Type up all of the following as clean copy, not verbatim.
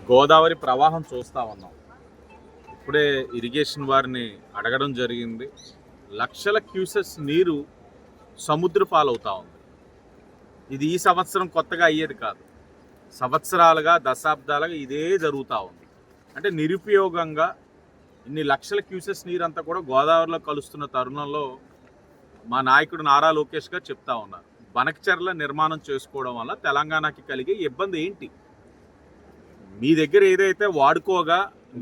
గోదావరి ప్రవాహం చూస్తూ ఉన్నాం. ఇప్పుడే ఇరిగేషన్ వారిని అడగడం జరిగింది. లక్షల క్యూసెస్ నీరు సముద్ర పాలవుతూ ఉంది. ఇది ఈ సంవత్సరం కొత్తగా అయ్యేది కాదు, సంవత్సరాలుగా దశాబ్దాలుగా ఇదే జరుగుతూ ఉంది. అంటే నిరుపయోగంగా ఇన్ని లక్షల క్యూసెస్ నీరంతా కూడా గోదావరిలో కలుస్తున్న తరుణంలో మా నాయకుడు నారా లోకేష్ గారు చెప్తా ఉన్నారు, బనకచెర్ల నిర్మాణం చేసుకోవడం వల్ల తెలంగాణకి కలిగే ఇబ్బంది ఏంటి? మీ దగ్గర ఏదైతే వాడుకోగా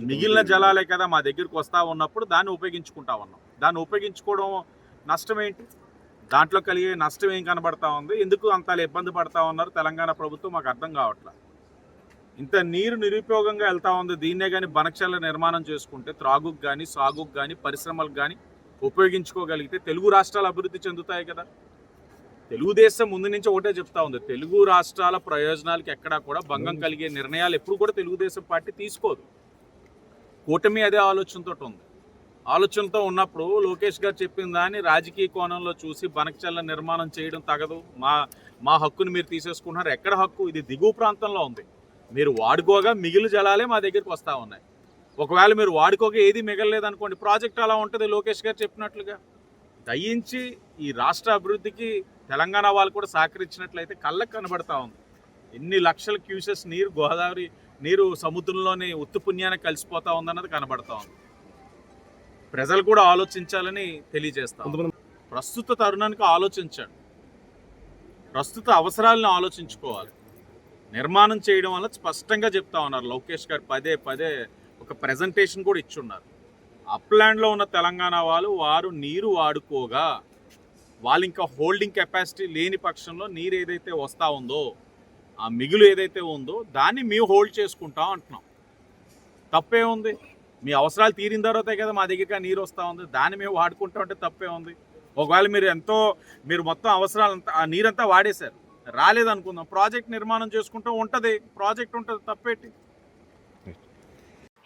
మిగిలిన జలాలే కదా మా దగ్గరికి వస్తూ ఉన్నప్పుడు దాన్ని ఉపయోగించుకుంటా ఉన్నాం. దాన్ని ఉపయోగించుకోవడం నష్టం ఏంటి? దాంట్లో కలిగే నష్టం ఏం కనబడతా ఉంది? ఎందుకు అంత ఇబ్బంది పడతా ఉన్నారు తెలంగాణ ప్రభుత్వం? మాకు అర్థం కావట్లేదు. ఇంత నీరు నిరుపయోగంగా వెళ్తూ ఉంది. దీన్నే కానీ బనకచెర్ల నిర్మాణం చేసుకుంటే త్రాగుకు కానీ సాగుకు కానీ పరిశ్రమలకు కానీ ఉపయోగించుకోగలిగితే తెలుగు రాష్ట్రాలు అభివృద్ధి చెందుతాయి కదా. తెలుగుదేశం ముందు నుంచి ఒకటే చెప్తా ఉంది, తెలుగు రాష్ట్రాల ప్రయోజనాలకి ఎక్కడా కూడా భంగం కలిగే నిర్ణయాలు ఎప్పుడు కూడా తెలుగుదేశం పార్టీ తీసుకోదు. కూటమి అదే ఆలోచనతో ఉన్నప్పుడు లోకేష్ గారు చెప్పిన దాన్ని రాజకీయ కోణంలో చూసి బనకచెర్ల నిర్మాణం చేయడం తగదు, మా హక్కుని మీరు తీసేసుకుంటున్నారు. ఎక్కడ హక్కు? ఇది దిగువ ప్రాంతంలో ఉంది. మీరు వాడుకోగా మిగిలిన జలాలే మా దగ్గరికి వస్తూ ఉన్నాయి. ఒకవేళ మీరు వాడుకోగా ఏది మిగలలేదనుకోండి, ప్రాజెక్ట్ అలా ఉంటుంది లోకేష్ గారు చెప్పినట్లుగా. దయించి ఈ రాష్ట్ర అభివృద్ధికి తెలంగాణ వాళ్ళు కూడా సహకరించినట్లయితే కళ్ళకు కనబడతా ఉంది. ఎన్ని లక్షల క్యూసెస్ నీరు గోదావరి నీరు సముద్రంలోని ఉత్తుపుణ్యానికి కలిసిపోతా ఉందన్నది కనబడతా ఉంది. ప్రజలు కూడా ఆలోచించాలని తెలియజేస్తాం. ప్రస్తుత తరుణానికి ఆలోచించండి, ప్రస్తుత అవసరాలను ఆలోచించుకోవాలి. నిర్మాణం చేయడం వల్ల స్పష్టంగా చెప్తా ఉన్నారు లోకేష్ గారు, పదే ఒక ప్రజెంటేషన్ కూడా ఇచ్చున్నారు. అప్లాండ్లో ఉన్న తెలంగాణ వారు నీరు వాడుకోగా వాళ్ళు ఇంకా హోల్డింగ్ కెపాసిటీ లేని పక్షంలో నీరు ఏదైతే వస్తూ ఉందో, ఆ మిగులు ఏదైతే ఉందో దాన్ని మేము హోల్డ్ చేసుకుంటాం అంటున్నాం. తప్పే ఉంది? మీ అవసరాలు తీరిన తర్వాతే కదా మా దగ్గరికి ఆ నీరు వస్తూ ఉంది. దాన్ని మేము వాడుకుంటాం అంటే తప్పే ఉంది. ఒకవేళ మీరు మొత్తం అవసరాలంతా ఆ నీరంతా వాడేశారు, రాలేదనుకుందాం, ప్రాజెక్ట్ నిర్మాణం చేసుకుంటూ ఉంటుంది, ప్రాజెక్ట్ ఉంటుంది, తప్పేంటి?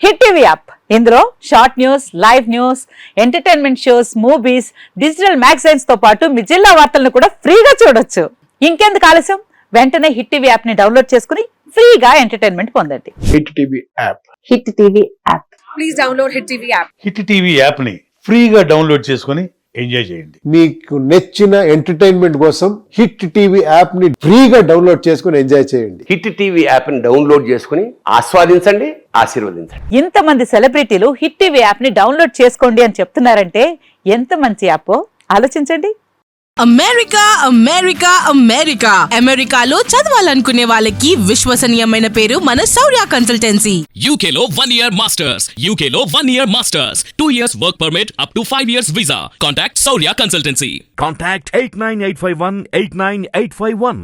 హిట్ టీవీ యాప్, ఇందులో short news, live news, entertainment shows, movies, digital magazines తో పాటు మీ జిల్లా వార్తలను కూడా ఫ్రీగా చూడొచ్చు. ఇంకెందుకు ఆలస్యం? వెంటనే హిట్ టీవీ యాప్ ని డౌన్లోడ్ చేసుకుని ఫ్రీగా ఎంటర్టైన్మెంట్ పొందండి. Hit TV app. Hit TV app. Please download hit TV app. Hit TV app ని ఫ్రీగా డౌన్లోడ్ చేసుకుని ఎంజాయ్ చేయండి. మీకు నచ్చిన ఎంటర్టైన్మెంట్ కోసం హిట్ టీవీ యాప్ ని ఫ్రీగా డౌన్లోడ్ చేసుకుని ఎంజాయ్ చేయండి. హిట్ టీవీ యాప్ ని డౌన్లోడ్ చేసుకుని ఆస్వాదించండి, ఆశీర్వదించండి. ఇంతమంది సెలబ్రిటీలు హిట్ టీవీ యాప్ ని డౌన్లోడ్ చేసుకోండి అని చెప్తున్నారంటే ఎంత మంచి యాప్ ఆలోచించండి. అమెరికాలో చదవాలనుకునే వాళ్ళకి విశ్వసనీయమైన పేరు మన శౌర్య కన్సల్టెన్సీ. UK లో 1 year masters. 2 years work permit up to 5 years visa. Contact Saurya Consultancy. Contact 89851 89851.